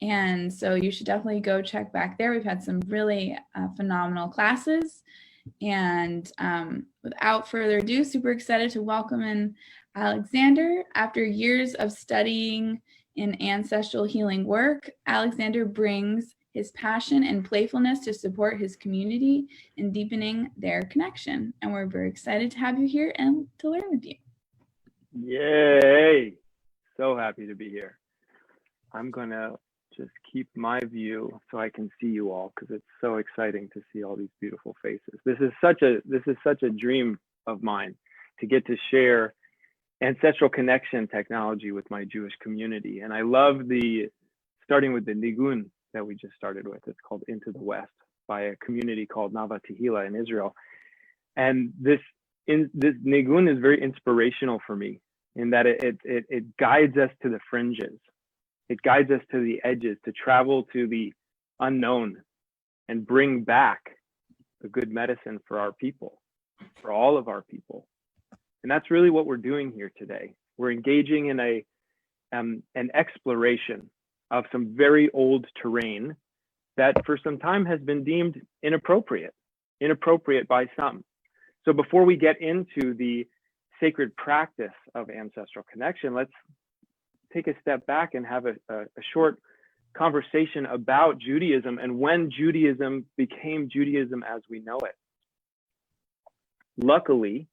And so you should definitely go check back there. We've had some really phenomenal classes. And without further ado, super excited to welcome in Alexander. After years of studying in ancestral healing work, Alexander brings his passion and playfulness to support his community in deepening their connection. And we're very excited to have you here and to learn with you. Yay. So happy to be here. I'm going to just keep my view so I can see you all, because it's so exciting to see all these beautiful faces. This is such a dream of mine, to get to share ancestral connection technology with my Jewish community. And I love starting with the nigun that we just started with. It's called Into the West, by a community called Nava Tehillah in Israel. And this nigun is very inspirational for me, in that it guides us to the fringes. It guides us to the edges, to travel to the unknown and bring back the good medicine for our people, for all of our people. And that's really what we're doing here today. We're engaging in an exploration of some very old terrain that for some time has been deemed inappropriate by some. So before we get into the sacred practice of ancestral connection, let's take a step back and have a short conversation about Judaism and when Judaism became Judaism as we know it. Luckily,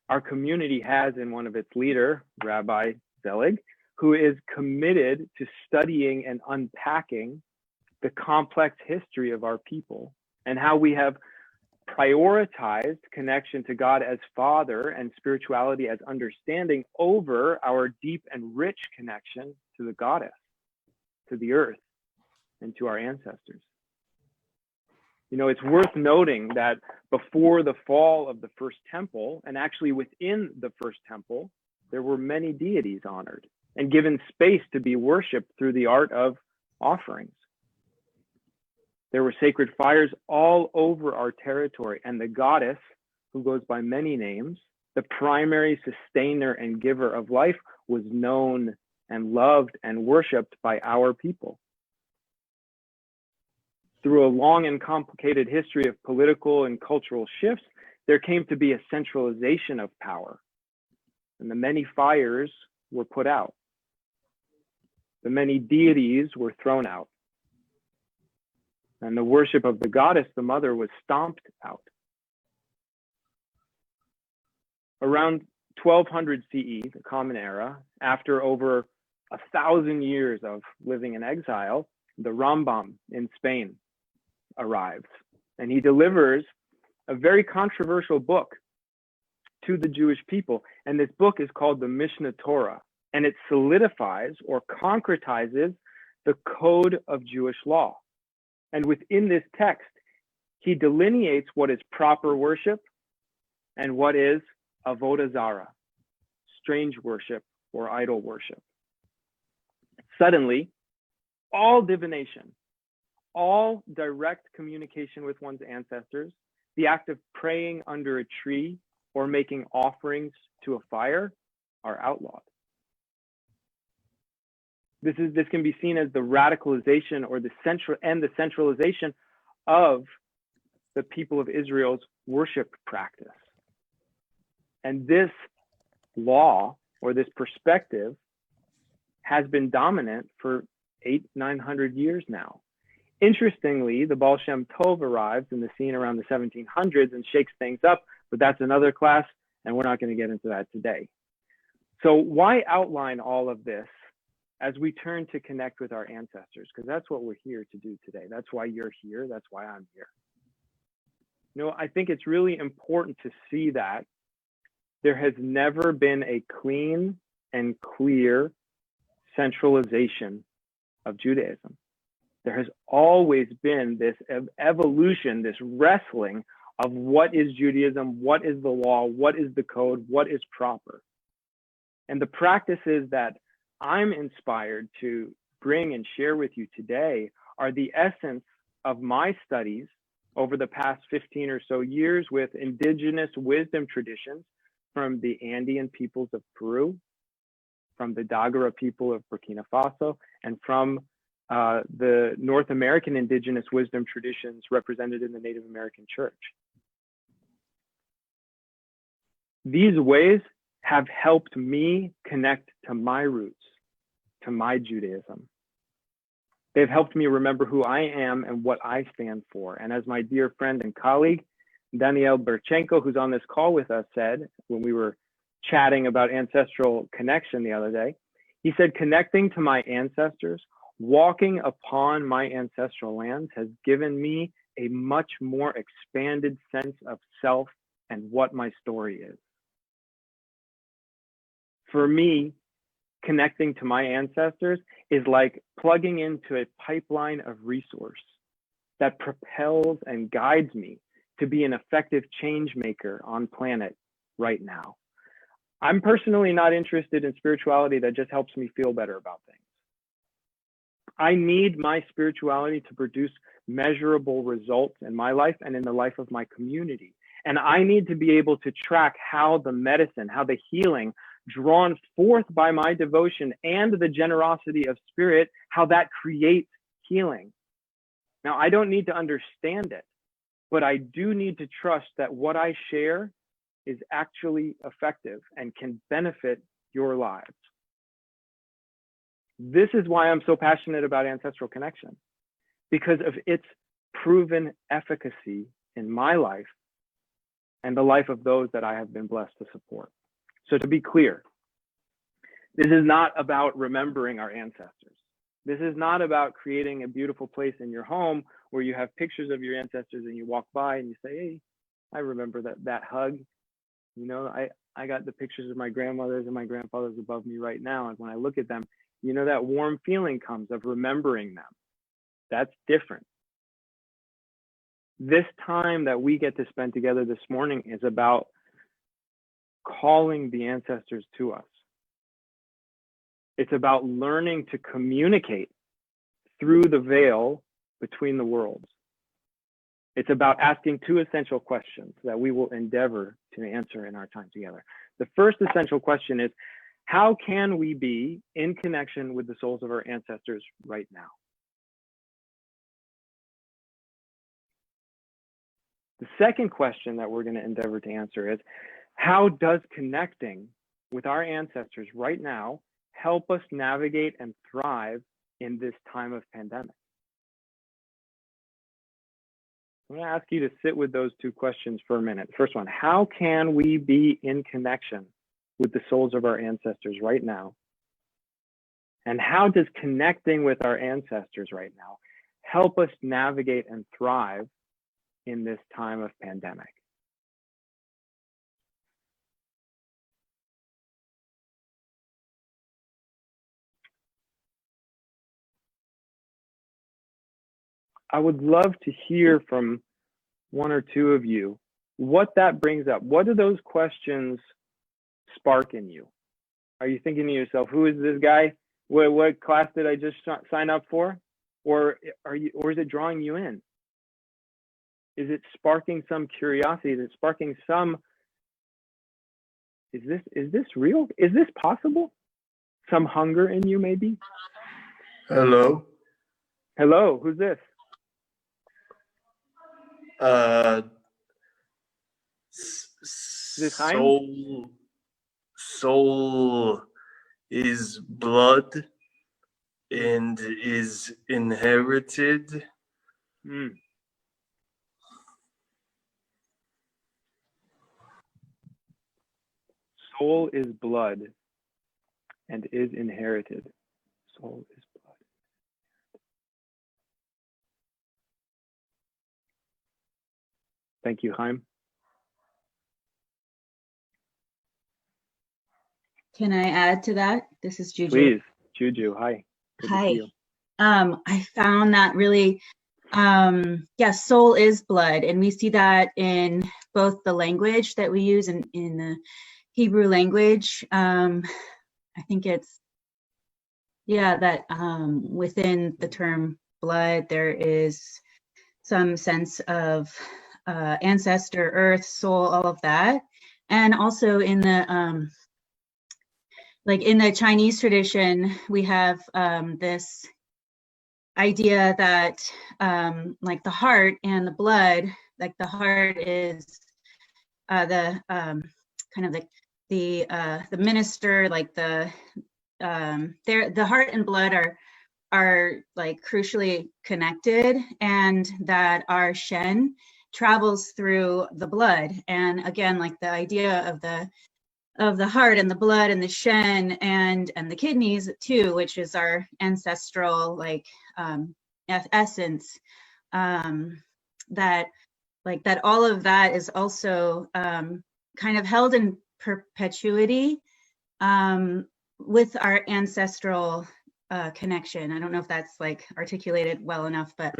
our community has in one of its leader, Rabbi Zelig, who is committed to studying and unpacking the complex history of our people and how we have prioritized connection to God as Father and spirituality as understanding over our deep and rich connection to the goddess, to the earth, and to our ancestors. You know, it's worth noting that before the fall of the first temple, and actually within the first temple, there were many deities honored and given space to be worshiped through the art of offerings. There were sacred fires all over our territory, and the goddess, who goes by many names, the primary sustainer and giver of life, was known and loved and worshipped by our people. Through a long and complicated history of political and cultural shifts, there came to be a centralization of power, and the many fires were put out. The many deities were thrown out, and the worship of the goddess, the mother, was stomped out. Around 1200 CE, the Common Era, after over 1,000 years of living in exile, the Rambam in Spain arrives, and he delivers a very controversial book to the Jewish people. And this book is called the Mishnah Torah, and it solidifies or concretizes the code of Jewish law. And within this text, he delineates what is proper worship and what is avodah zarah, strange worship or idol worship. Suddenly, all divination, all direct communication with one's ancestors, the act of praying under a tree or making offerings to a fire, are outlawed. This can be seen as the radicalization or the centralization of the people of Israel's worship practice. And this law or this perspective has been dominant for 800-900 years now. Interestingly, the Baal Shem Tov arrives in the scene around the 1700s and shakes things up, but that's another class, and we're not going to get into that today. So why outline all of this as we turn to connect with our ancestors? Because that's what we're here to do today. That's why you're here. That's why I'm here. You know, I think it's really important to see that there has never been a clean and clear centralization of Judaism. There has always been this evolution, this wrestling of what is Judaism, what is the law, what is the code, what is proper. And the practices that I'm inspired to bring and share with you today are the essence of my studies over the past 15 or so years with indigenous wisdom traditions from the Andean peoples of Peru, from the Dagara people of Burkina Faso, and from the North American indigenous wisdom traditions represented in the Native American church. These ways have helped me connect to my roots, to my Judaism. They've helped me remember who I am and what I stand for. And as my dear friend and colleague, Danielle Berchenko, who's on this call with us, said when we were chatting about ancestral connection the other day, he said, connecting to my ancestors, walking upon my ancestral lands has given me a much more expanded sense of self and what my story is. For me, connecting to my ancestors is like plugging into a pipeline of resource that propels and guides me to be an effective change maker on planet right now. I'm personally not interested in spirituality that just helps me feel better about things. I need my spirituality to produce measurable results in my life and in the life of my community. And I need to be able to track how the medicine, how the healing drawn forth by my devotion and the generosity of spirit, how that creates healing. Now, I don't need to understand it, but I do need to trust that what I share is actually effective and can benefit your lives. This is why I'm so passionate about ancestral connection, because of its proven efficacy in my life and the life of those that I have been blessed to support. So to be clear, this is not about remembering our ancestors. This is not about creating a beautiful place in your home where you have pictures of your ancestors and you walk by and you say, hey, I remember that hug. You know, I got the pictures of my grandmothers and my grandfathers above me right now. And when I look at them, you know, that warm feeling comes of remembering them. That's different. This time that we get to spend together this morning is about calling the ancestors to us. It's about learning to communicate through the veil between the worlds. It's about asking two essential questions that we will endeavor to answer in our time together. The first essential question is, how can we be in connection with the souls of our ancestors right now? The second question that we're going to endeavor to answer is, how does connecting with our ancestors right now help us navigate and thrive in this time of pandemic? I'm going to ask you to sit with those two questions for a minute. First one, how can we be in connection with the souls of our ancestors right now? And how does connecting with our ancestors right now help us navigate and thrive in this time of pandemic? I would love to hear from one or two of you what that brings up. What do those questions spark in you? Are you thinking to yourself, who is this guy? What class did I just sign up for? Or is it drawing you in? Is it sparking some curiosity? Is it sparking some, is this real? Is this possible? Some hunger in you maybe? Hello. Hello, who's this? Soul is blood and is inherited. Soul is blood and is inherited. Soul is blood. Thank you, Chaim. Can I add to that? This is Juju. Please, Juju, hi. Good to see you. I found that really, soul is blood. And we see that in both the language that we use in the Hebrew language. I think it's, that within the term blood, there is some sense of ancestor, earth, soul, all of that. And also in the, like in the Chinese tradition, we have this idea that like the heart and the blood, like the heart is the kind of the minister, like the heart and blood are like crucially connected, and that our Shen travels through the blood. And again, like the idea of the heart and the blood and the Shen and the kidneys too, which is our ancestral like essence, that all of that is also kind of held in perpetuity with our ancestral connection. I don't know if that's like articulated well enough, but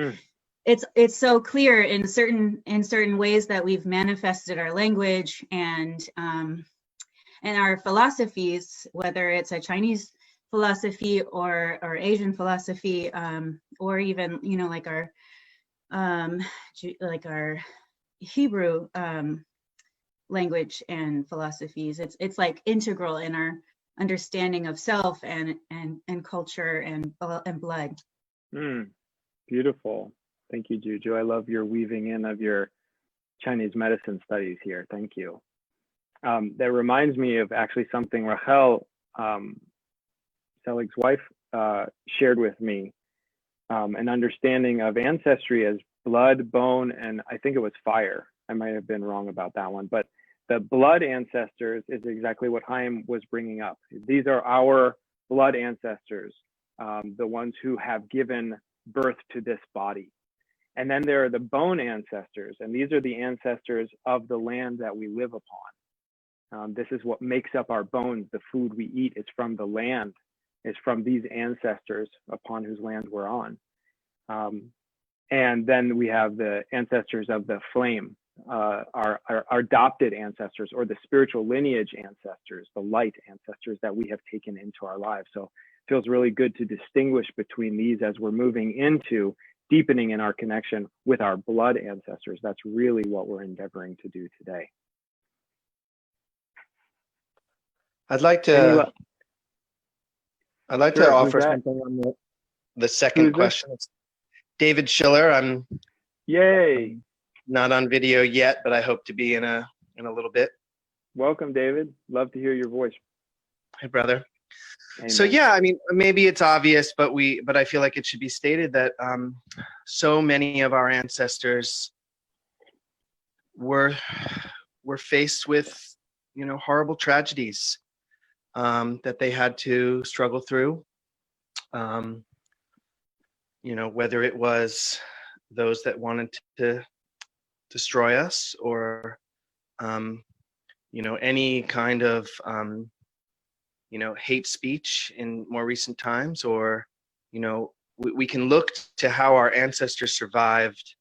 it's so clear in certain ways that we've manifested our language and our philosophies, whether it's a Chinese philosophy or Asian philosophy, or even like our Hebrew language and philosophies. It's like integral in our understanding of self and culture and blood. Beautiful. Thank you, Juju. I love your weaving in of your Chinese medicine studies here. Thank you. That reminds me of actually something Rachel, Zelig's wife, shared with me, an understanding of ancestry as blood, bone, and I think it was fire. I might have been wrong about that one, but the blood ancestors is exactly what Chaim was bringing up. These are our blood ancestors, the ones who have given birth to this body. And then there are the bone ancestors, and these are the ancestors of the land that we live upon. This is what makes up our bones. The food we eat is from the land, is from these ancestors upon whose land we're on. And then we have the ancestors of the flame, our adopted ancestors, or the spiritual lineage ancestors, the light ancestors that we have taken into our lives. So it feels really good to distinguish between these as we're moving into deepening in our connection with our blood ancestors. That's really what we're endeavoring to do today. I'd like to offer something on the second question. It's David Schiller. I'm not on video yet, but I hope to be in a little bit. Welcome, David. Love to hear your voice. Hey, brother. Amen. So yeah, I mean, maybe it's obvious, but I feel like it should be stated that so many of our ancestors were faced with horrible tragedies that they had to struggle through. Whether it was those that wanted to destroy us, or any kind of hate speech in more recent times, or we can look to how our ancestors survived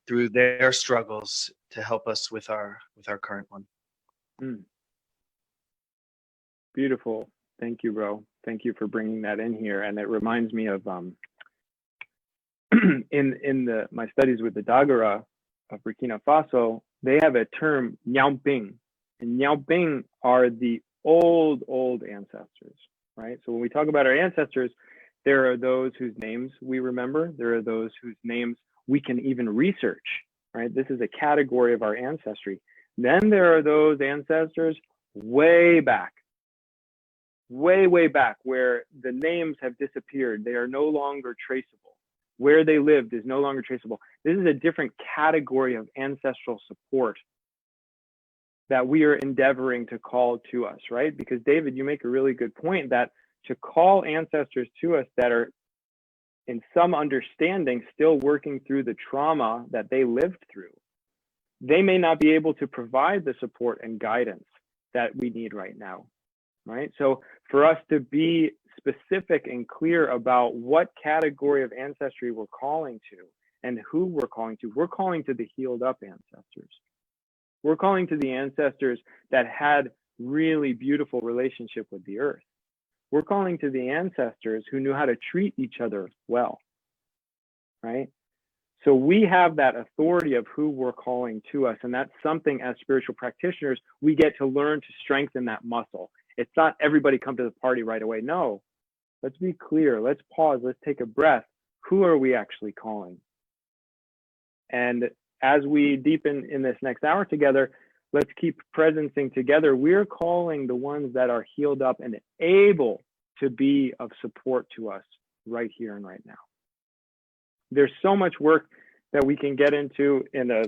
through their struggles to help us with our current one. Beautiful. Thank you, bro. Thank you for bringing that in here. And it reminds me of in my studies with the Dagara of Burkina Faso, they have a term Nyamping, and Nyamping are the old ancestors, right? So when we talk about our ancestors, there are those whose names we remember. There are those whose names we can even research, right? This is a category of our ancestry. Then there are those ancestors way back, way back, where the names have disappeared. They are no longer traceable. Where they lived is no longer traceable. This is a different category of ancestral support that we are endeavoring to call to us, right? Because David, you make a really good point that to call ancestors to us that are in some understanding still working through the trauma that they lived through, they may not be able to provide the support and guidance that we need right now, right? So for us to be specific and clear about what category of ancestry we're calling to and who we're calling to the healed up ancestors. We're calling to the ancestors that had really beautiful relationship with the earth. We're calling to the ancestors who knew how to treat each other well, right? So we have that authority of who we're calling to us. And that's something as spiritual practitioners, we get to learn to strengthen that muscle. It's not everybody come to the party right away. No, let's be clear. Let's pause. Let's take a breath. who are we actually calling? And as we deepen in this next hour together, let's keep presencing together. We're calling the ones that are healed up and able to be of support to us right here and right now. There's so much work that we can get into in a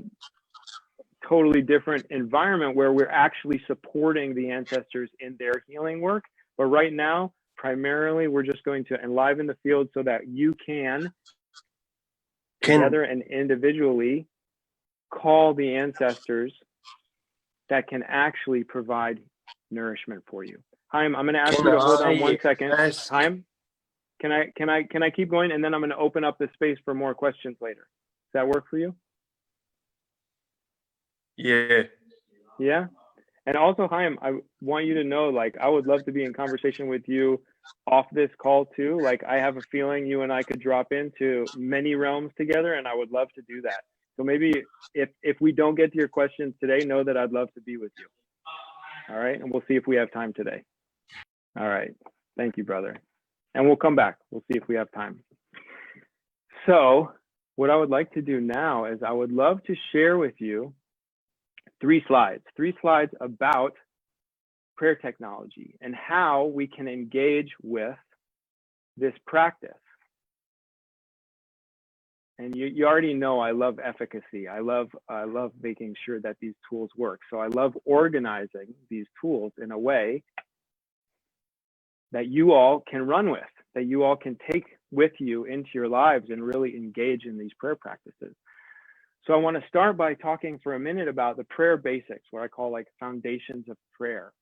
totally different environment where we're actually supporting the ancestors in their healing work. But right now, primarily, we're just going to enliven the field so that you can, together and individually, call the ancestors that can actually provide nourishment for you. Chaim, I'm going to ask you to hold on 1 second. Chaim, can I keep going? And then I'm going to open up the space for more questions later. Does that work for you? Yeah. Yeah. And also, Chaim, I want you to know, like, I would love to be in conversation with you off this call too. Like, I have a feeling you and I could drop into many realms together, and I would love to do that. So maybe if we don't get to your questions today, know that I'd love to be with you. All right. And we'll see if we have time today. All right. Thank you, brother. And we'll come back. We'll see if we have time. So what I would like to do now is I would love to share with you three slides about prayer technology and how we can engage with this practice. And you already know I love efficacy. I love making sure that these tools work. So I love organizing these tools in a way that you all can run with, that you all can take with you into your lives and really engage in these prayer practices. So I want to start by talking for a minute about the prayer basics, what I call like foundations of prayer.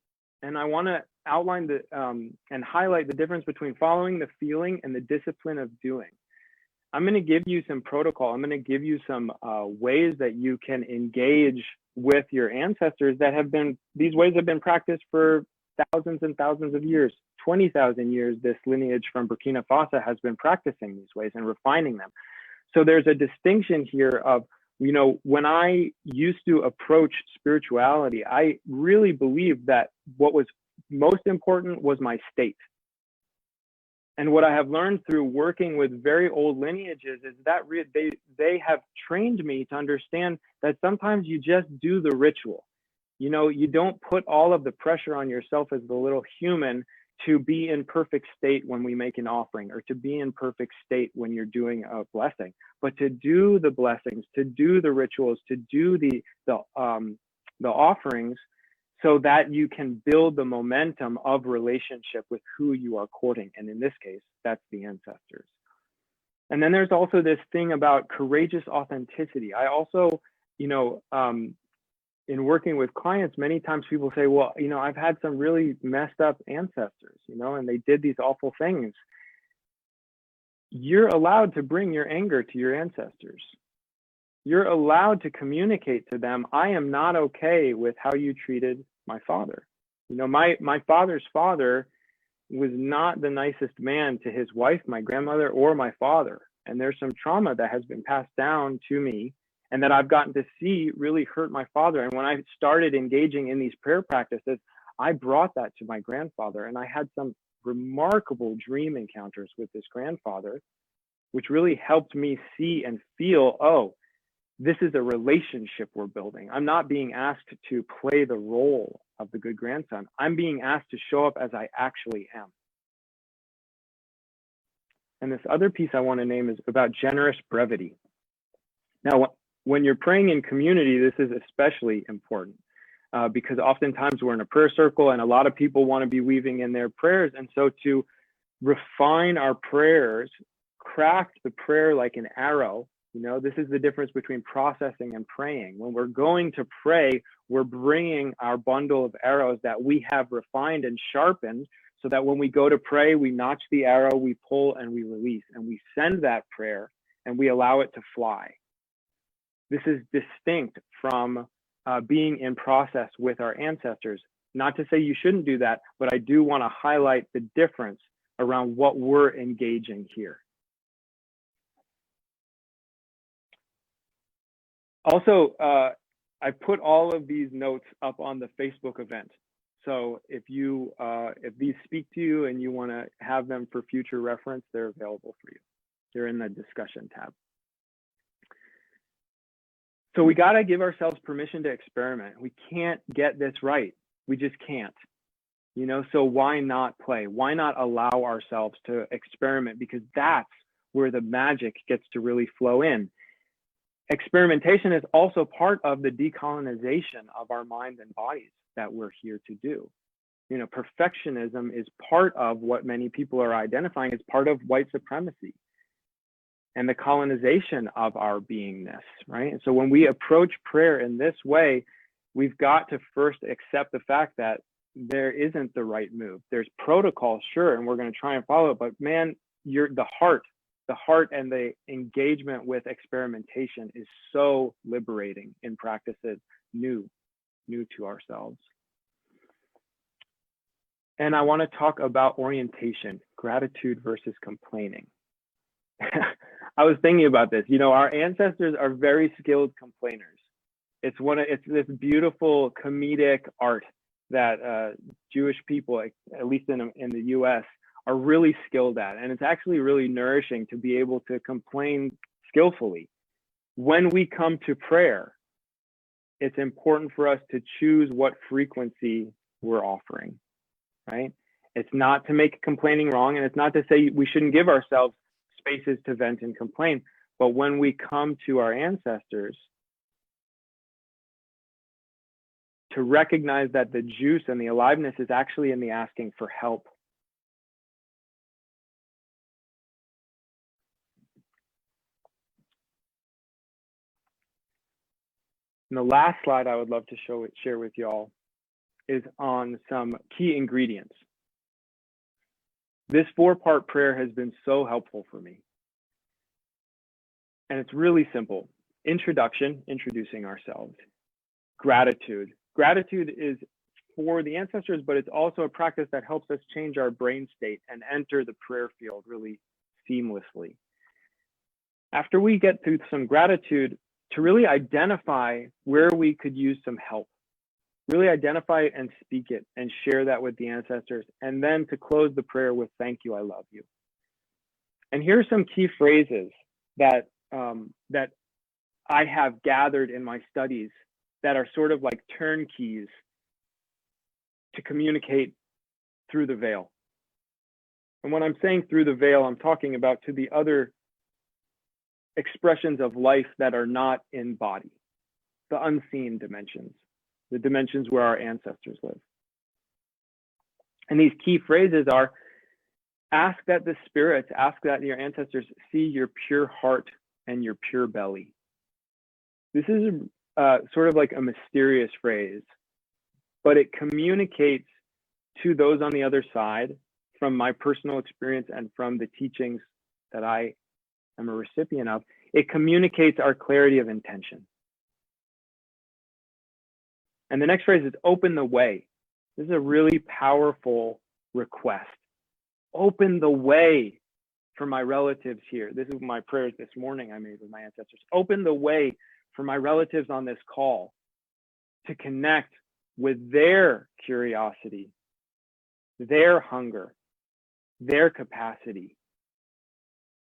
And I want to outline the and highlight the difference between following the feeling and the discipline of doing. I'm going to give you some protocol. I'm going to give you some ways that you can engage with your ancestors that have been, these ways have been practiced for thousands and thousands of years. 20,000 years, this lineage from Burkina Faso has been practicing these ways and refining them. So there's a distinction here of, you know, when I used to approach spirituality, I really believed that what was most important was my state. And what I have learned through working with very old lineages is that they have trained me to understand that sometimes you just do the ritual. You know, you don't put all of the pressure on yourself as the little human to be in perfect state when we make an offering, or to be in perfect state when you're doing a blessing, but to do the blessings, to do the rituals, to do the offerings, so that you can build the momentum of relationship with who you are courting. And in this case, that's the ancestors. And then there's also this thing about courageous authenticity. I also, you know, in working with clients, many times people say, well, you know, I've had some really messed up ancestors, you know, and they did these awful things. You're allowed to bring your anger to your ancestors. You're allowed to communicate to them, I am not okay with how you treated my father. You know, my father's father was not the nicest man to his wife, my grandmother, or my father. And there's some trauma that has been passed down to me and that I've gotten to see really hurt my father. And when I started engaging in these prayer practices, I brought that to my grandfather, and I had some remarkable dream encounters with this grandfather, which really helped me see and feel, oh, this is a relationship we're building. I'm not being asked to play the role of the good grandson. I'm being asked to show up as I actually am. And this other piece I want to name is about generous brevity. Now, when you're praying in community, this is especially important because oftentimes we're in a prayer circle and a lot of people want to be weaving in their prayers. And so to refine our prayers, craft the prayer like an arrow. You know, this is the difference between processing and praying. When we're going to pray, we're bringing our bundle of arrows that we have refined and sharpened so that when we go to pray, we notch the arrow, we pull and we release, and we send that prayer and we allow it to fly. This is distinct from being in process with our ancestors. Not to say you shouldn't do that, but I do want to highlight the difference around what we're engaging here. Also, I put all of these notes up on the Facebook event. So if these speak to you and you want to have them for future reference, they're available for you. They're in the discussion tab. So we got to give ourselves permission to experiment. We can't get this right. We just can't. You know, so why not play? Why not allow ourselves to experiment? Because that's where the magic gets to really flow in. Experimentation is also part of the decolonization of our minds and bodies that we're here to do. You know, perfectionism is part of what many people are identifying as part of white supremacy and the colonization of our beingness, right? And so when we approach prayer in this way, we've got to first accept the fact that there isn't the right move. There's protocol, sure, and we're going to try and follow it, but man, the heart and the engagement with experimentation is so liberating in practices new to ourselves. And I want to talk about orientation, gratitude versus complaining. I was thinking about this. You know, our ancestors are very skilled complainers. It's this beautiful comedic art that Jewish people, at least in the US, are really skilled at. And it's actually really nourishing to be able to complain skillfully. When we come to prayer, it's important for us to choose what frequency we're offering, right? It's not to make complaining wrong, and it's not to say we shouldn't give ourselves spaces to vent and complain. But when we come to our ancestors, to recognize that the juice and the aliveness is actually in the asking for help. And the last slide I would love to share with y'all is on some key ingredients. This 4-part prayer has been so helpful for me. And it's really simple. Introduction, introducing ourselves. Gratitude. Gratitude is for the ancestors, but it's also a practice that helps us change our brain state and enter the prayer field really seamlessly. After we get through some gratitude, to really identify where we could use some help. Really identify it and speak it and share that with the ancestors. And then to close the prayer with, thank you, I love you. And here are some key phrases that I have gathered in my studies that are sort of like turnkeys to communicate through the veil. And when I'm saying through the veil, I'm talking about to the other expressions of life that are not in body, the unseen dimensions, the dimensions where our ancestors live. And these key phrases are, ask that the spirits, ask that your ancestors see your pure heart and your pure belly. This is sort of like a mysterious phrase, but it communicates to those on the other side from my personal experience and from the teachings that I am a recipient of. It communicates our clarity of intention. And the next phrase is open the way. This is a really powerful request. Open the way for my relatives here. This is my prayers this morning I made with my ancestors. Open the way for my relatives on this call to connect with their curiosity, their hunger, their capacity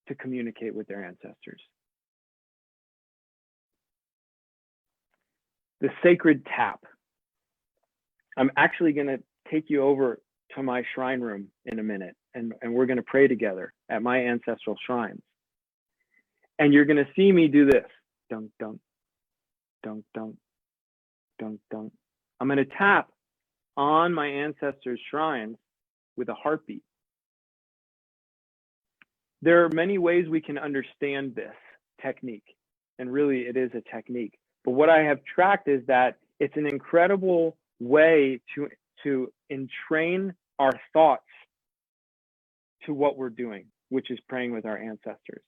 to communicate with their ancestors. The sacred tap. I'm actually going to take you over to my shrine room in a minute, and we're going to pray together at my ancestral shrines. And you're going to see me do this. Dunk, dunk, dunk, dunk, dunk, dunk. I'm going to tap on my ancestors' shrines with a heartbeat. There are many ways we can understand this technique, and really it is a technique. But what I have tracked is that it's an incredible way to entrain our thoughts to what we're doing, which is praying with our ancestors.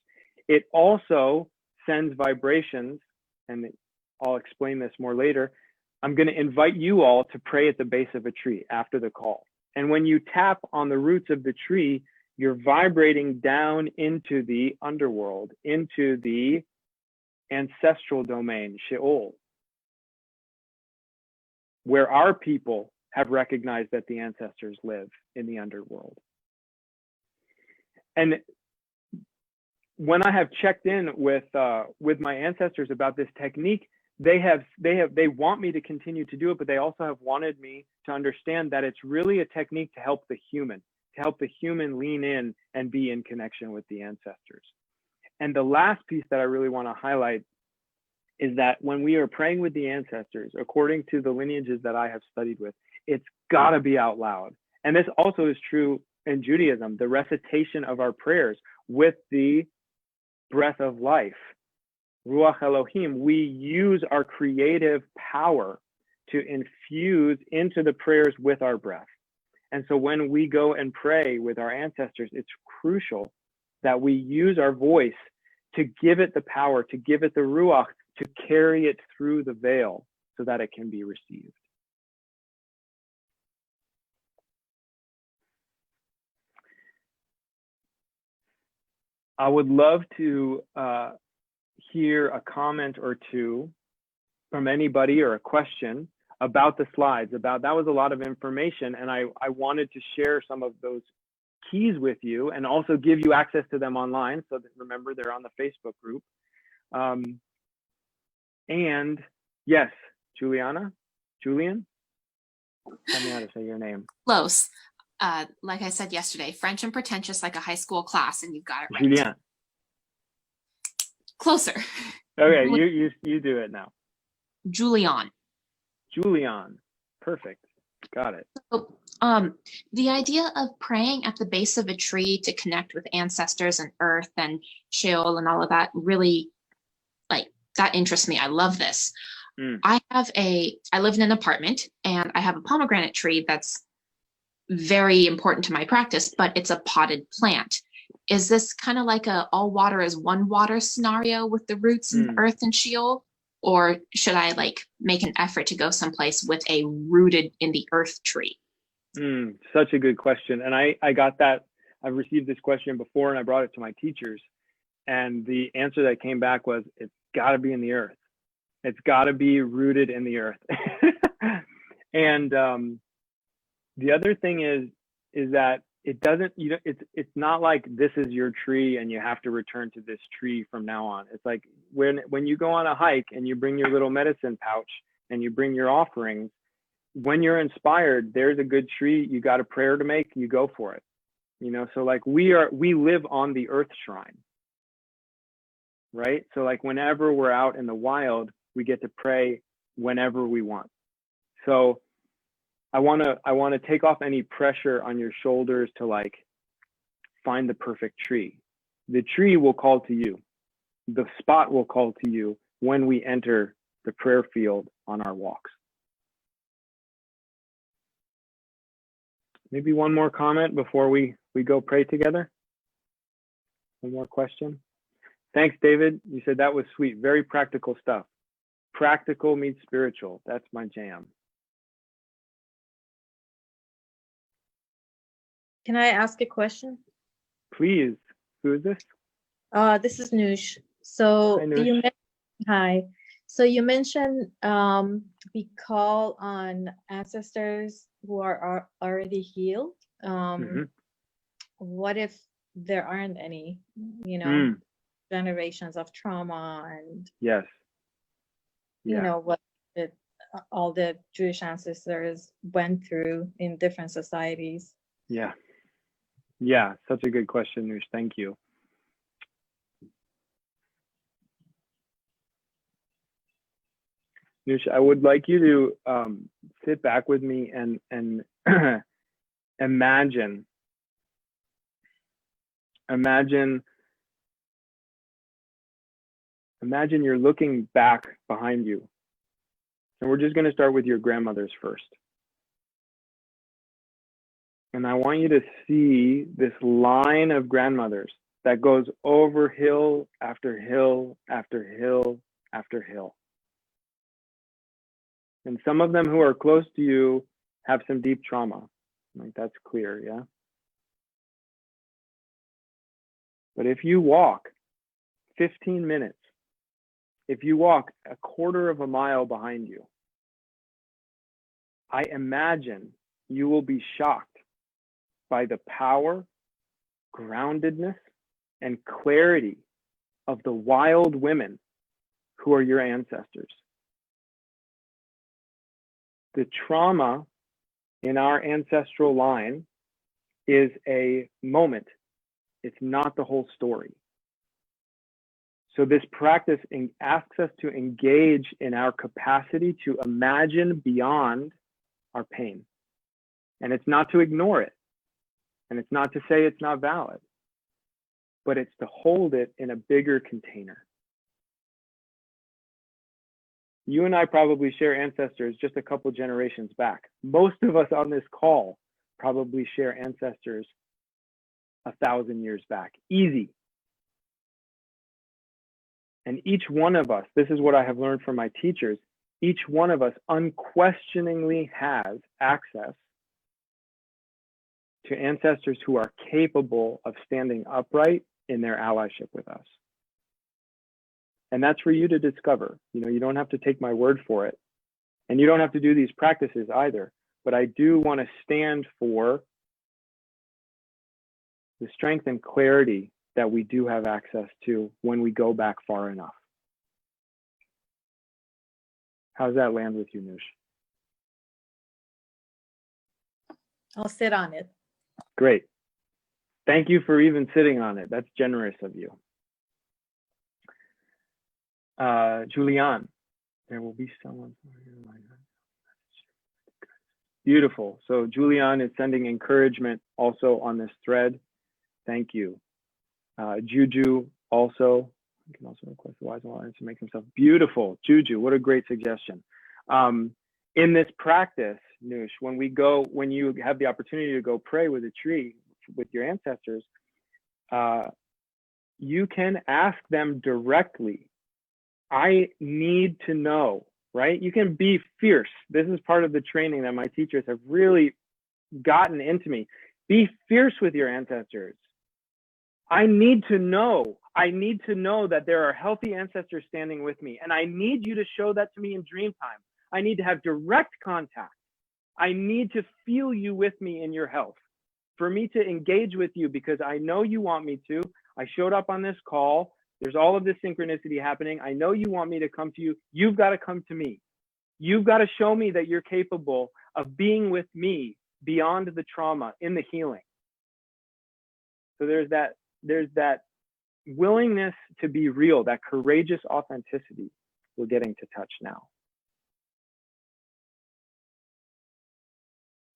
It also sends vibrations, and I'll explain this more later. I'm going to invite you all to pray at the base of a tree after the call. And when you tap on the roots of the tree, you're vibrating down into the underworld, into the ancestral domain, Sheol, where our people have recognized that the ancestors live in the underworld. And when I have checked in with my ancestors about this technique, they want me to continue to do it, but they also have wanted me to understand that it's really a technique to help the human lean in and be in connection with the ancestors. And the last piece that I really want to highlight is that when we are praying with the ancestors, according to the lineages that I have studied with, it's got to be out loud. And this also is true in Judaism, the recitation of our prayers with the breath of life, Ruach Elohim. We use our creative power to infuse into the prayers with our breath. And so when we go and pray with our ancestors, it's crucial that we use our voice to give it the power, to give it the Ruach, to carry it through the veil so that it can be received. I would love to hear a comment or two from anybody or a question about the slides. That was a lot of information, and I wanted to share some of those keys with you and also give you access to them online. So that, remember, they're on the Facebook group. And yes, Julian, tell me how to say your name. Close. Like I said yesterday, French and pretentious like a high school class, and you've got it right. Julian. Closer. Okay, you do it now. Julian. Perfect. Got it. So, the idea of praying at the base of a tree to connect with ancestors and earth and Sheol and all of that really, that interests me. I love this. I live in an apartment and I have a pomegranate tree that's very important to my practice, but it's a potted plant. Is this kind of like a all water is one water scenario with the roots in earth and Sheol? Or should I make an effort to go someplace with a rooted in the earth tree? Such a good question. And I got that. I've received this question before and I brought it to my teachers. And the answer that came back was, it's got to be in the earth. It's got to be rooted in the earth. And the other thing is that it doesn't, it's not like this is your tree and you have to return to this tree from now on. It's like when you go on a hike and you bring your little medicine pouch and you bring your offerings, when you're inspired, there's a good tree, you got a prayer to make, you go for it. So we live on the earth shrine, right? So whenever we're out in the wild, we get to pray whenever we want. So I want to take off any pressure on your shoulders to find the perfect tree. The tree will call to you. The spot will call to you when we enter the prayer field on our walks. Maybe one more comment before we go pray together. One more question. Thanks, David. You said that was sweet. Very practical stuff. Practical meets spiritual. That's my jam. Can I ask a question? Please. Who is this? This is Noosh. So Hi, Noosh. Hi. So you mentioned we call on ancestors who are already healed. What if there aren't any, generations of trauma and yes, what all the Jewish ancestors went through in different societies? Yeah, such a good question, Noosh. Thank you. Noosh, I would like you to sit back with me and imagine you're looking back behind you. And we're just going to start with your grandmothers first. And I want you to see this line of grandmothers that goes over hill after hill after hill after hill. And some of them who are close to you have some deep trauma. That's clear, yeah? But if you walk 15 minutes, if you walk a quarter of a mile behind you, I imagine you will be shocked by the power, groundedness, and clarity of the wild women who are your ancestors. The trauma in our ancestral line is a moment. It's not the whole story. So this practice asks us to engage in our capacity to imagine beyond our pain. And it's not to ignore it. And it's not to say it's not valid, but it's to hold it in a bigger container. You and I probably share ancestors just a couple generations back. Most of us on this call probably share ancestors 1,000 years back. Easy. And each one of us, this is what I have learned from my teachers, each one of us unquestioningly has access to ancestors who are capable of standing upright in their allyship with us. And that's for you to discover. You know, you don't have to take my word for it. And you don't have to do these practices either. But I do want to stand for the strength and clarity that we do have access to when we go back far enough. How's that land with you, Nush? I'll sit on it. Great. Thank you for even sitting on it. That's generous of you. Julianne, there will be someone. Beautiful. So Julianne is sending encouragement also on this thread. Thank you. Juju also, you can also request the wise one to make himself beautiful. Juju, what a great suggestion. In this practice, Nush, when you have the opportunity to go pray with a tree with your ancestors, you can ask them directly. I need to know, right? You can be fierce. This is part of the training that my teachers have really gotten into me. Be fierce with your ancestors. I need to know. I need to know that there are healthy ancestors standing with me. And I need you to show that to me in dream time. I need to have direct contact. I need to feel you with me in your health. For me to engage with you because I know you want me to. I showed up on this call. There's all of this synchronicity happening. I know you want me to come to you. You've got to come to me. You've got to show me that you're capable of being with me beyond the trauma, in the healing. So there's that willingness to be real, that courageous authenticity we're getting to touch now.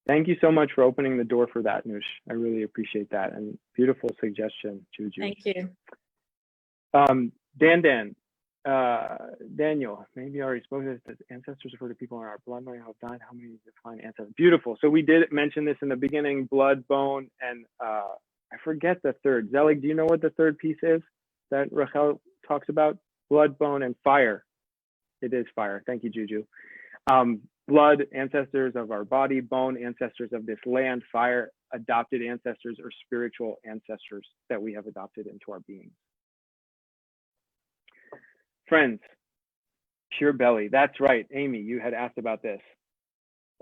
Thank you so much for opening the door for that, Nush. I really appreciate that. And beautiful suggestion, Juju. Thank you. Daniel, maybe I already spoke to this. Ancestors refer to people in our bloodline who have died. How many define ancestors? Beautiful. So we did mention this in the beginning, blood, bone, and I forget the third. Zelig, do you know what the third piece is that Rachel talks about? Blood, bone, and fire. It is fire. Thank you, Juju. Blood, ancestors of our body. Bone, ancestors of this land. Fire, adopted ancestors or spiritual ancestors that we have adopted into our being. Friends, pure belly. That's right. Amy, you had asked about this.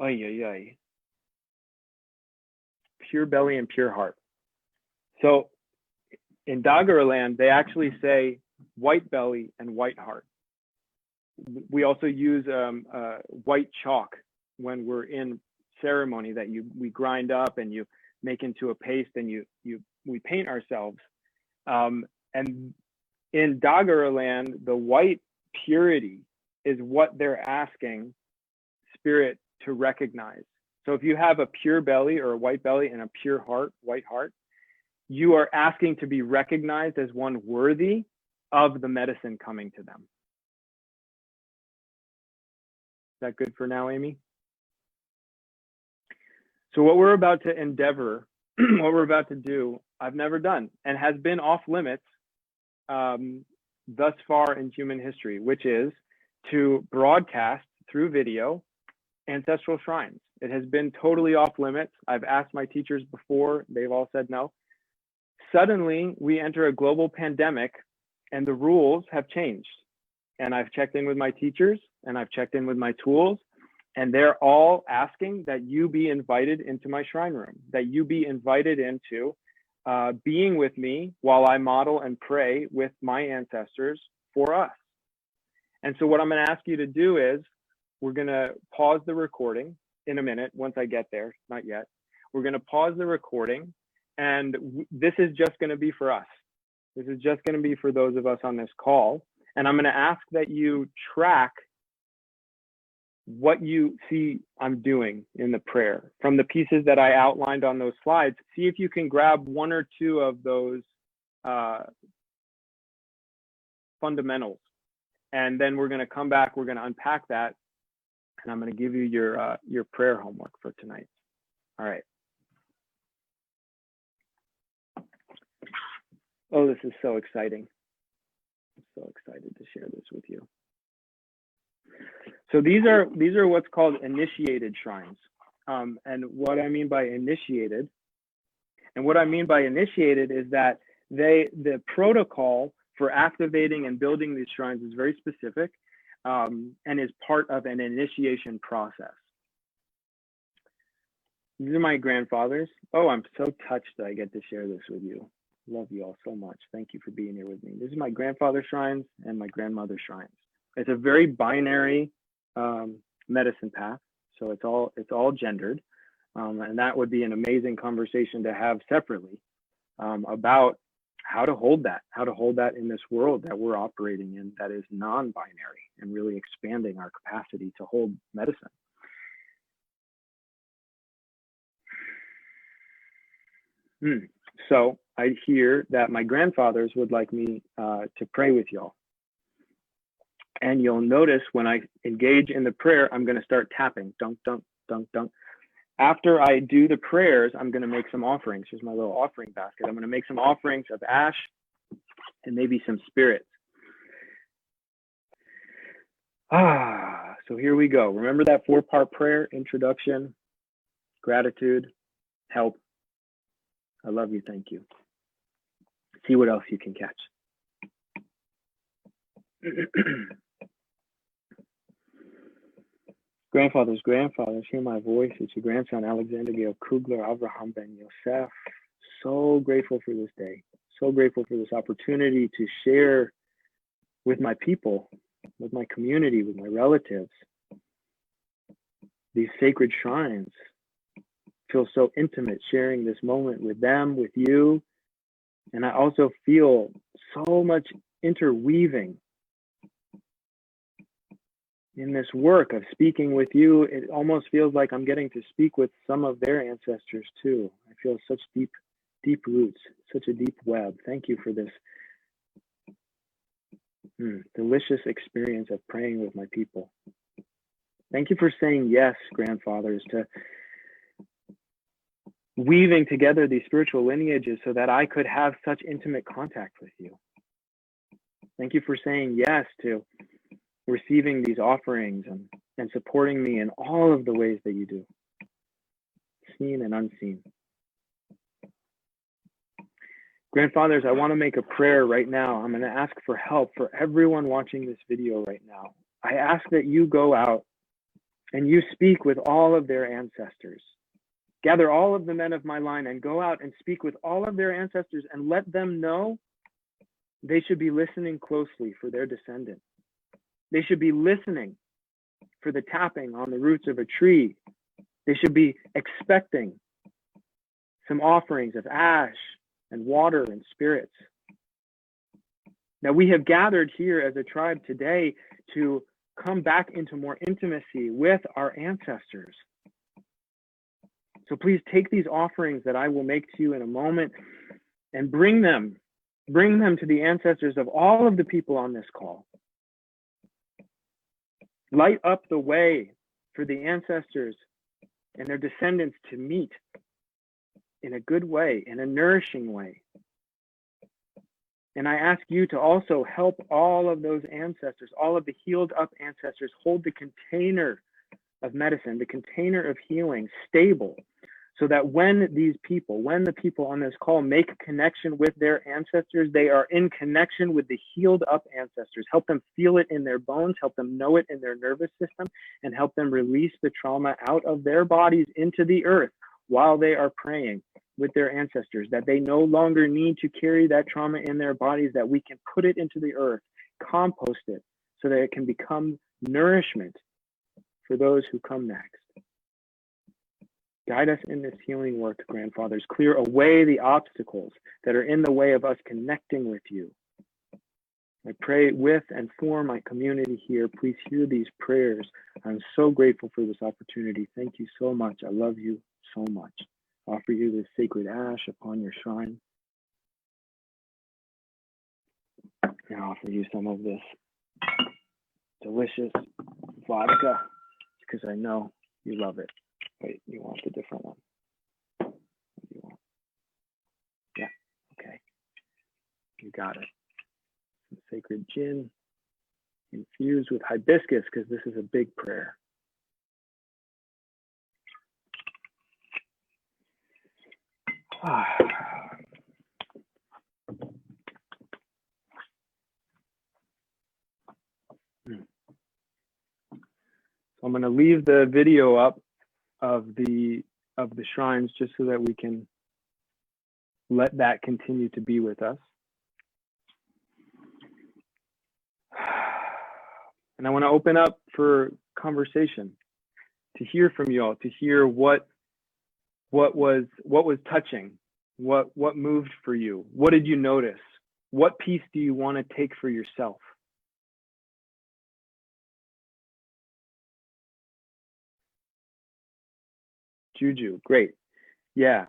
Oy, oy, oy. Pure belly and pure heart. So in Dagara land, they actually say white belly and white heart. We also use white chalk when we're in ceremony that we grind up and you make into a paste and we paint ourselves. And in Dagara land, the white purity is what they're asking spirit to recognize. So if you have a pure belly or a white belly and a pure heart, white heart, you are asking to be recognized as one worthy of the medicine coming to them. Is that good for now, Amy? So what we're about to endeavor, what we're about to do, I've never done and has been off limits thus far in human history, which is to broadcast through video ancestral shrines. It has been totally off limits. I've asked my teachers before, they've all said no. Suddenly we enter a global pandemic and the rules have changed. And I've checked in with my teachers and I've checked in with my tools, and they're all asking that you be invited into my shrine room, that you be invited into being with me while I model and pray with my ancestors for us. And so what I'm going to ask you to do is, we're going to pause the recording in a minute once I get there, not yet. We're going to pause the recording, and this is just going to be for us. This is just going to be for those of us on this call. And I'm going to ask that you track what you see I'm doing in the prayer. From the pieces that I outlined on those slides, see if you can grab one or two of those fundamentals. And then we're going to come back, we're going to unpack that, and I'm going to give you your prayer homework for tonight. All right. Oh, this is so exciting. I'm so excited to share this with you. So these are what's called initiated shrines. And what I mean by initiated, is that the protocol for activating and building these shrines is very specific, and is part of an initiation process. These are my grandfathers. Oh, I'm so touched that I get to share this with you. Love you all so much. Thank you for being here with me. This is my grandfather's shrines and my grandmother's shrines. It's a very binary medicine path, so it's all gendered, and that would be an amazing conversation to have separately about how to hold that in this world that we're operating in, that is non-binary, and really expanding our capacity to hold medicine. So I hear that my grandfathers would like me to pray with y'all. And you'll notice when I engage in the prayer, I'm going to start tapping, dunk, dunk, dunk, dunk. After I do the prayers, I'm going to make some offerings. Here's my little offering basket. I'm going to make some offerings of ash and maybe some spirits. So here we go. Remember that 4-part prayer: introduction, gratitude, help, I love you, thank you. See what else you can catch. Grandfathers, hear my voice. It's your grandson, Alexander Gail Kugler, Avraham Ben Yosef. So grateful for this day. So grateful for this opportunity to share with my people, with my community, with my relatives, these sacred shrines. Feel so intimate sharing this moment with them, with you. And I also feel so much interweaving in this work of speaking with you. It almost feels like I'm getting to speak with some of their ancestors too. I feel such deep roots, such a deep web. Thank you for this delicious experience of praying with my people. Thank you for saying yes, grandfathers, to weaving together these spiritual lineages so that I could have such intimate contact with you. Thank you for saying yes to receiving these offerings and supporting me in all of the ways that you do, seen and unseen. Grandfathers, I want to make a prayer right now. I'm going to ask for help for everyone watching this video right now. I ask that you go out and you speak with all of their ancestors. Gather all of the men of my line and go out and speak with all of their ancestors and let them know they should be listening closely for their descendant. They should be listening for the tapping on the roots of a tree. They should be expecting some offerings of ash and water and spirits. Now, we have gathered here as a tribe today to come back into more intimacy with our ancestors. So please take these offerings that I will make to you in a moment and bring them to the ancestors of all of the people on this call. Light up the way for the ancestors and their descendants to meet in a good way, in a nourishing way. And I ask you to also help all of those ancestors, all of the healed up ancestors, hold the container of medicine, the container of healing stable, so that when the people on this call make connection with their ancestors, they are in connection with the healed up ancestors. Help them feel it in their bones, help them know it in their nervous system, and help them release the trauma out of their bodies into the earth while they are praying with their ancestors, that they no longer need to carry that trauma in their bodies, that we can put it into the earth, compost it, so that it can become nourishment for those who come next. Guide us in this healing work, grandfathers. Clear away the obstacles that are in the way of us connecting with you. I pray with and for my community here. Please hear these prayers. I'm so grateful for this opportunity. Thank you so much. I love you so much. I offer you this sacred ash upon your shrine. And I offer you some of this delicious vodka because I know you love it. Wait, you want the different one? What do you want? Yeah, okay. You got it. Some sacred gin infused with hibiscus because this is a big prayer. So I'm going to leave the video up of the shrines just so that we can let that continue to be with us. And I want to open up for conversation, to hear from you all, to hear what was touching, what moved for you, what did you notice, what piece do you want to take for yourself? Juju, great. Yeah,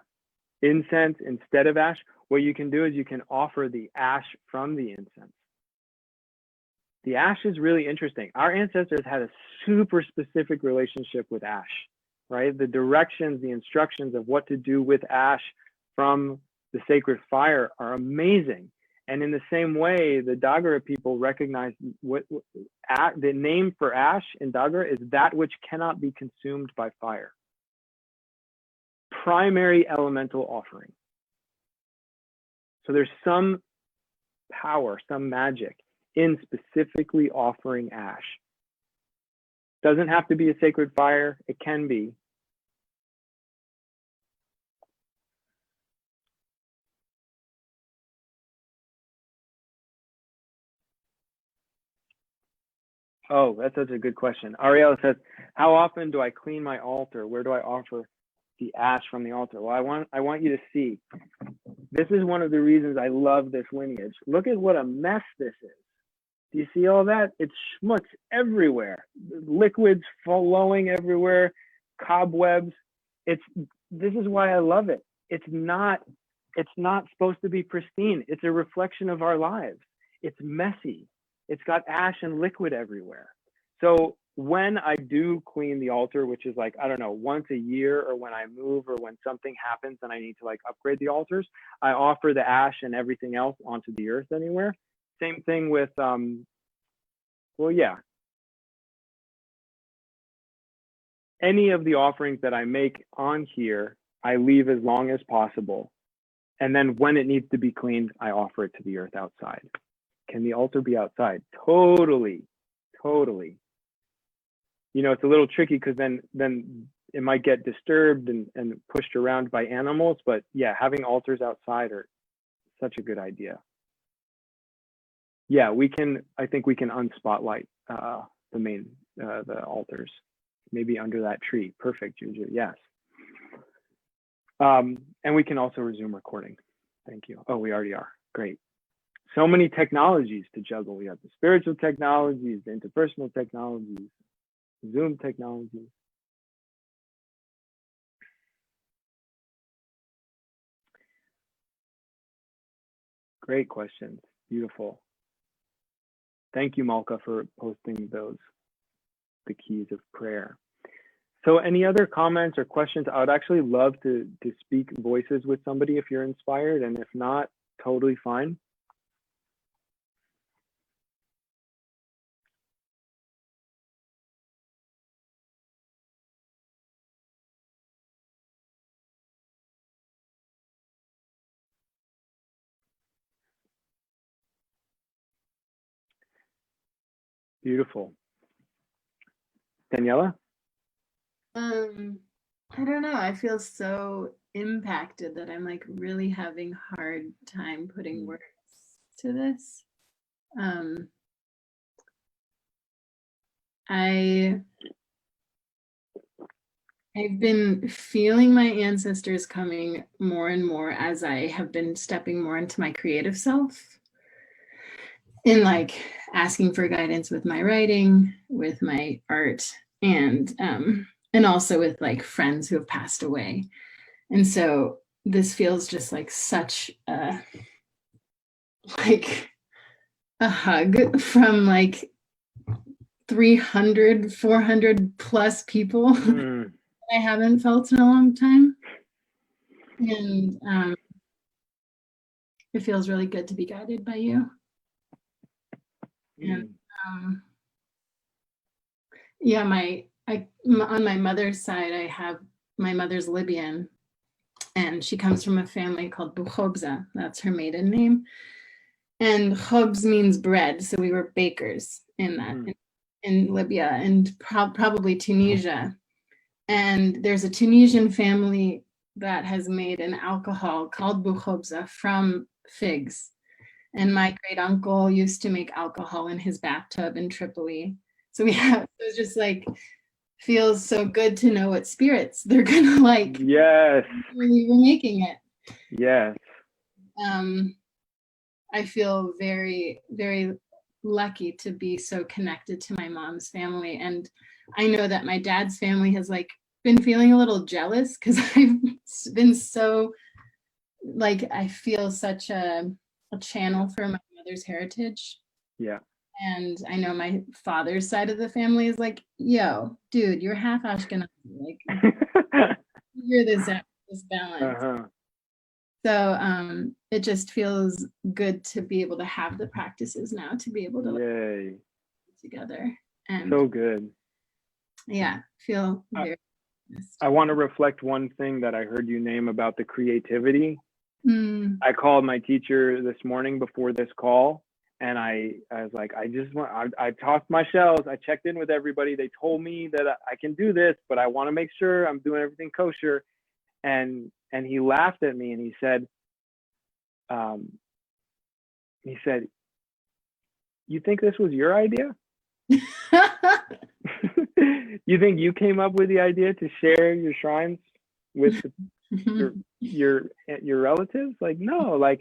incense instead of ash. What you can do is you can offer the ash from the incense. The ash is really interesting. Our ancestors had a super specific relationship with ash, right? The directions, the instructions of what to do with ash from the sacred fire are amazing. And in the same way, the Dagara people recognize the name for ash in Dagara is that which cannot be consumed by fire. Primary elemental offering. So there's some power, some magic in specifically offering ash. Doesn't have to be a sacred fire, it can be. Oh, that's such a good question. Ariel says, how often do I clean my altar? Where do I offer the ash from the altar? Well, I want you to see. This is one of the reasons I love this lineage. Look at what a mess this is. Do you see all that? It's schmutz everywhere. Liquids flowing everywhere, cobwebs. This is why I love it. It's not supposed to be pristine. It's a reflection of our lives. It's messy. It's got ash and liquid everywhere. So when I do clean the altar, which is like, I don't know, once a year, or when I move, or when something happens and I need to like upgrade the altars, I offer the ash and everything else onto the earth anywhere. Same thing with, well, yeah. Any of the offerings that I make on here, I leave as long as possible. And then when it needs to be cleaned, I offer it to the earth outside. Can the altar be outside? Totally, totally. You know, it's a little tricky because then it might get disturbed and pushed around by animals. But yeah, having altars outside are such a good idea. Yeah, I think we can unspotlight the altars, maybe under that tree. Perfect, Juju, yes. And we can also resume recording. Thank you. Oh, we already are, great. So many technologies to juggle. We have the spiritual technologies, the interpersonal technologies, Zoom technologies. Great questions, beautiful. Thank you, Malka, for posting those, the keys of prayer. So any other comments or questions? I would actually love to speak voices with somebody if you're inspired, and if not, totally fine. Beautiful. Daniela? I don't know. I feel so impacted that I'm like really having hard time putting words to this. I've been feeling my ancestors coming more and more as I have been stepping more into my creative self, in like asking for guidance with my writing, with my art, and also with like friends who have passed away. And so this feels just like such a hug from like 300, 400 plus people I haven't felt in a long time. And it feels really good to be guided by you. And yeah, on my mother's side, I have, my mother's Libyan, and she comes from a family called Bukhobza. That's her maiden name. And khobz means bread, so we were bakers in that, in Libya, and probably Tunisia. And there's a Tunisian family that has made an alcohol called bukhobza from figs. And my great uncle used to make alcohol in his bathtub in Tripoli. So it's just like, feels so good to know what spirits they're gonna like. Yes. We were making it. Yes. I feel very, very lucky to be so connected to my mom's family. And I know that my dad's family has like been feeling a little jealous because I've been so like, I feel such a channel for my mother's heritage. Yeah. And I know my father's side of the family is like, yo, dude, you're half Ashkenazi. Like, figure this out, this balance. So it just feels good to be able to have the practices now to be able to like, together. And so good. Yeah, feel very I want to reflect one thing that I heard you name about the creativity. I called my teacher this morning before this call, and I was like, I tossed my shells. I checked in with everybody. They told me that I can do this, but I want to make sure I'm doing everything kosher. And he laughed at me and he said, you think this was your idea? You think you came up with the idea to share your shrines with your relatives? Like, no, like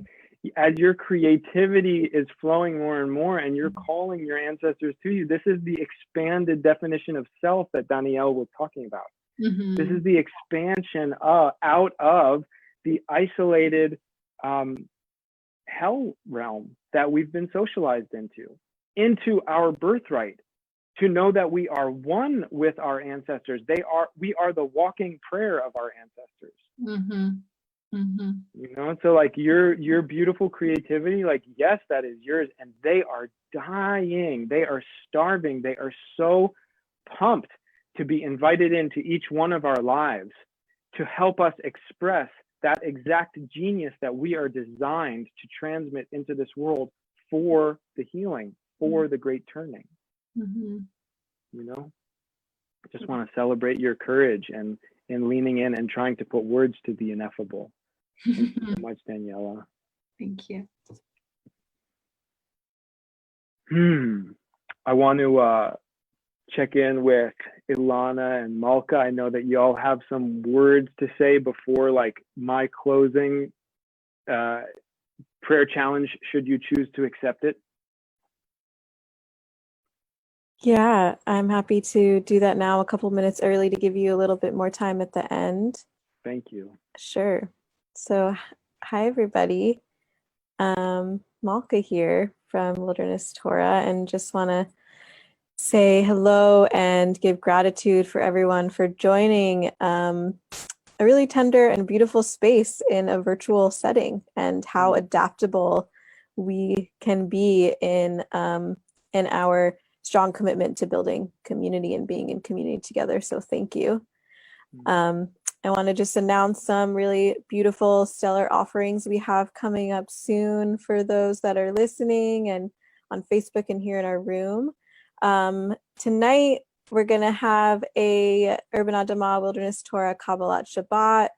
as your creativity is flowing more and more and you're calling your ancestors to you, this is the expanded definition of self that Danielle was talking about. This is the expansion out of the isolated hell realm that we've been socialized into our birthright, to know that we are one with our ancestors. We are the walking prayer of our ancestors. You know, so like your beautiful creativity, like, yes, that is yours, and they are dying, they are starving, they are so pumped to be invited into each one of our lives to help us express that exact genius that we are designed to transmit into this world for the healing, for the great turning. You know, I just want to celebrate your courage and leaning in and trying to put words to the ineffable. Thank you so much, Daniela. Thank you. I want to check in with Alana and Malka. I know that you all have some words to say before like my closing prayer challenge, should you choose to accept it. Yeah, I'm happy to do that now, a couple minutes early to give you a little bit more time at the end. Thank you. Sure. So, hi everybody. Malka here from Wilderness Torah, and just want to say hello and give gratitude for everyone for joining a really tender and beautiful space in a virtual setting, and how adaptable we can be in our strong commitment to building community and being in community together. So thank you. I want to just announce some really beautiful stellar offerings we have coming up soon for those that are listening and on Facebook and here in our room. Tonight, we're going to have a Urban Adamah Wilderness Torah Kabbalat Shabbat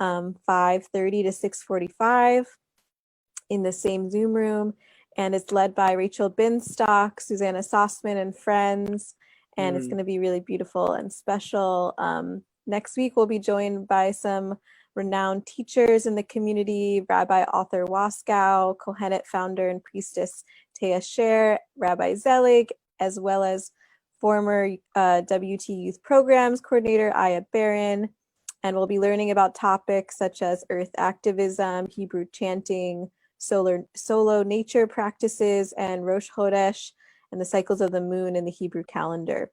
5:30 to 6:45 in the same Zoom room. And it's led by Rachel Binstock, Susannah Sauceman, and friends. And it's going to be really beautiful and special. Next week, we'll be joined by some renowned teachers in the community, Rabbi author Wasc, Cohannet founder and priestess Taya, Cher, Rabbi Zelig, as well as former WT Youth Programs Coordinator Aya Barron. And we'll be learning about topics such as earth activism, Hebrew chanting, solo nature practices, and Rosh Hodesh, and the cycles of the moon in the Hebrew calendar.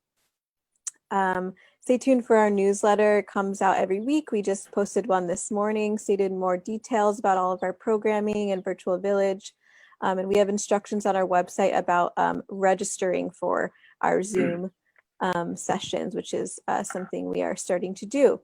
Stay tuned for our newsletter. It comes out every week. We just posted one this morning, stated more details about all of our programming and Virtual Village. And we have instructions on our website about registering for our Zoom sessions, which is something we are starting to do.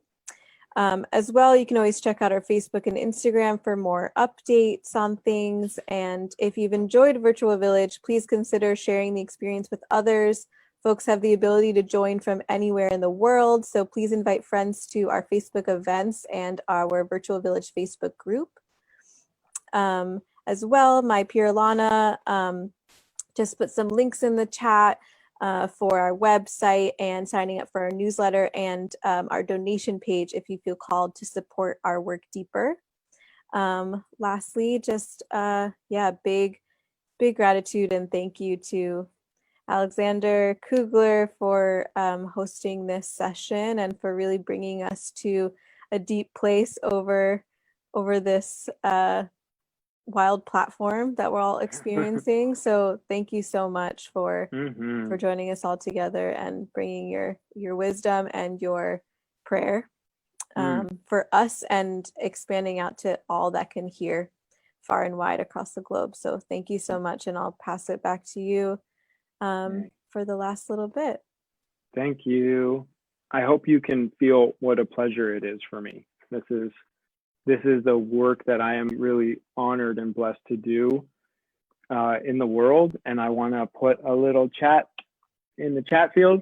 As well, you can always check out our Facebook and Instagram for more updates on things. And if you've enjoyed Virtual Village, please consider sharing the experience with others. Folks have the ability to join from anywhere in the world, so please invite friends to our Facebook events and our Virtual Village Facebook group. As well, my peer Alana just put some links in the chat for our website and signing up for our newsletter and our donation page if you feel called to support our work deeper. Lastly, just big gratitude and thank you to Alexander Kugler for hosting this session and for really bringing us to a deep place over this wild platform that we're all experiencing. So thank you so much for joining us all together and bringing your wisdom and your prayer for us and expanding out to all that can hear far and wide across the globe. So thank you so much, and I'll pass it back to you for the last little bit. Thank you. I hope you can feel what a pleasure it is for me. This is the work that I am really honored and blessed to do in the world. And I want to put a little chat in the chat field.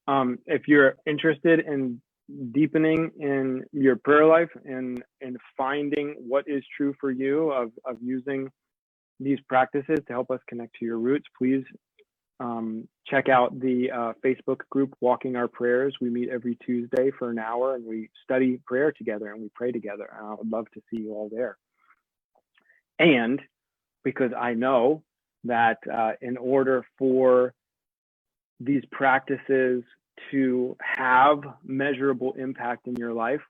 If you're interested in deepening in your prayer life and finding what is true for you of using these practices to help us connect to your roots, please check out the Facebook group, Walking Our Prayers. We meet every Tuesday for an hour and we study prayer together and we pray together. And I would love to see you all there. And because I know that in order for these practices to have measurable impact in your life,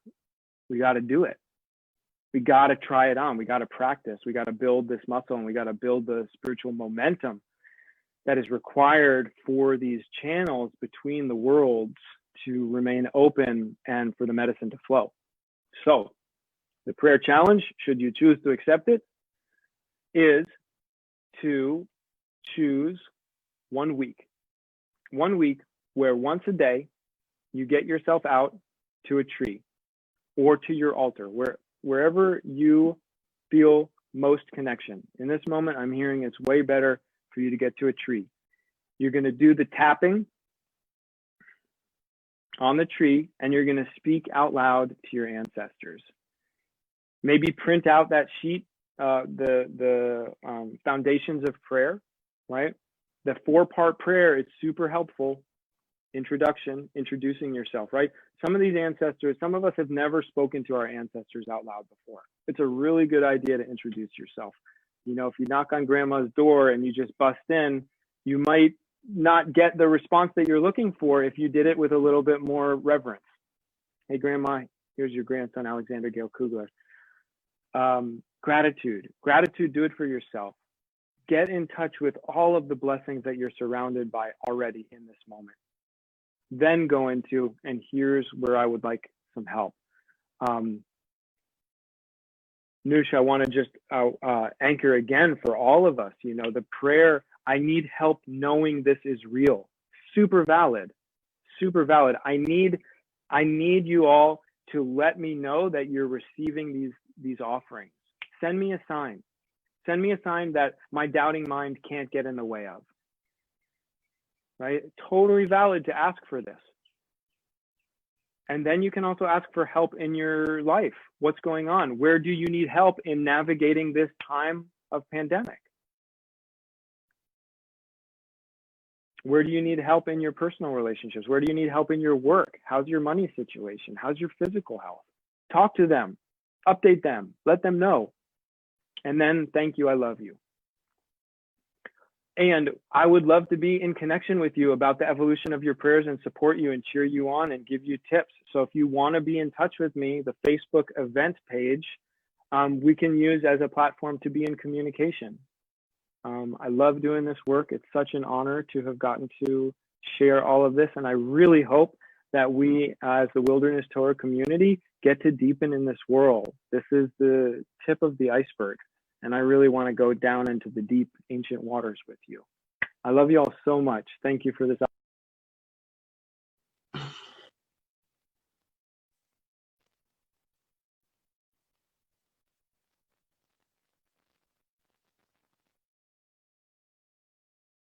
we got to do it. We got to try it on. We got to practice. We got to build this muscle, and we got to build the spiritual momentum that is required for these channels between the worlds to remain open and for the medicine to flow. So the prayer challenge, should you choose to accept it, is to choose 1 week. 1 week where once a day you get yourself out to a tree or to your altar, wherever you feel most connection. In this moment, I'm hearing it's way better for you to get to a tree. You're going to do the tapping on the tree and you're going to speak out loud to your ancestors. Maybe print out that sheet, the foundations of prayer, right? The 4-part prayer is super helpful. Introduction, introducing yourself, right? Some of these ancestors, some of us have never spoken to our ancestors out loud before. It's a really good idea to introduce yourself. You know, if you knock on grandma's door and you just bust in, you might not get the response that you're looking for if you did it with a little bit more reverence. Hey, grandma, here's your grandson, Alexander Gale Kugler. Gratitude, do it for yourself. Get in touch with all of the blessings that you're surrounded by already in this moment. Then go into, and here's where I would like some help. Noosh, I want to just anchor again for all of us, you know, the prayer, I need help knowing this is real. Super valid, super valid. I need you all to let me know that you're receiving these offerings. Send me a sign. Send me a sign that my doubting mind can't get in the way of. Right? Totally valid to ask for this. And then you can also ask for help in your life. What's going on? Where do you need help in navigating this time of pandemic? Where do you need help in your personal relationships? Where do you need help in your work? How's your money situation? How's your physical health? Talk to them, update them, let them know. And then thank you, I love you. And I would love to be in connection with you about the evolution of your prayers and support you and cheer you on and give you tips. So if you want to be in touch with me, the Facebook event page, we can use as a platform to be in communication. I love doing this work. It's such an honor to have gotten to share all of this. And I really hope that we, as the Wilderness Torah community, get to deepen in this world. This is the tip of the iceberg. And I really want to go down into the deep ancient waters with you. I love you all so much. Thank you for this.